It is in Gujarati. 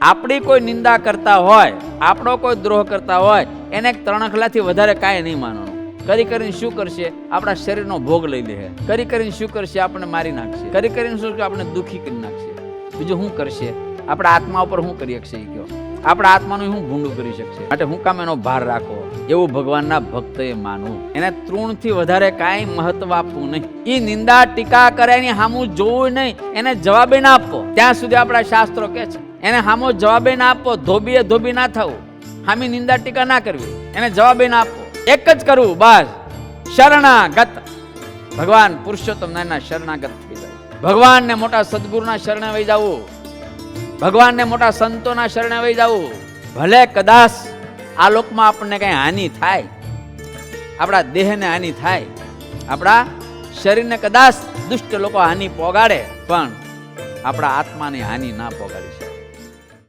આપણી કોઈ નિંદા કરતા હોય, આપણો કોઈ દ્રોહ કરતા હોય, એને 3 અખલાથી વધારે કાંઈ નહીં માનવાનું. કરી કરીને શું કરશે? આપણા શરીરનો ભોગ લઈ લે. કરી કરીને શું કરશે? આપણે મારી નાખશે. કરી કરીને શું આપણે દુઃખી કરી નાખશે. બીજું શું કરશે? આપણા આત્મા ઉપર શું કરી શકશે? એ કહો. આપણા આત્માનું શું ભૂંડું કરી શકશે? માટે હું કામ એનો ભાર રાખો, એવું ભગવાનના ભક્તએ માનવું. એને તૃણથી વધારે કાંઈ મહત્વ આપવું નહીં. એ નિંદા ટીકા કરે એની સામું જોવું નહીં, એને જવાબે ના આપવો. ત્યાં સુધી આપણા શાસ્ત્રો કહે છે એને સામો જવાબે ના આપવો. ધોબીએ ધોબી ના થવું, સામી નિંદા ટીકા ના કરવી, એને જવાબે ના આપવો. એક જ કરવું બસ, શરણાગત. ભગવાન પુરુષોત્તમ નારાયણના શરણાગત થઈ જાય. ભગવાનને મોટા સદગુરુના શરણે વહી જવું, ભગવાનને મોટા સંતોના શરણે વહી જવું. ભલે કદાચ આ લોકમાં આપણને કઈ હાનિ થાય, આપણા દેહને હાનિ થાય, આપણા શરીરને કદાચ દુષ્ટ લોકો હાનિ પોગાડે, પણ આપણા આત્માની હાનિ ના પોગાડી શકે.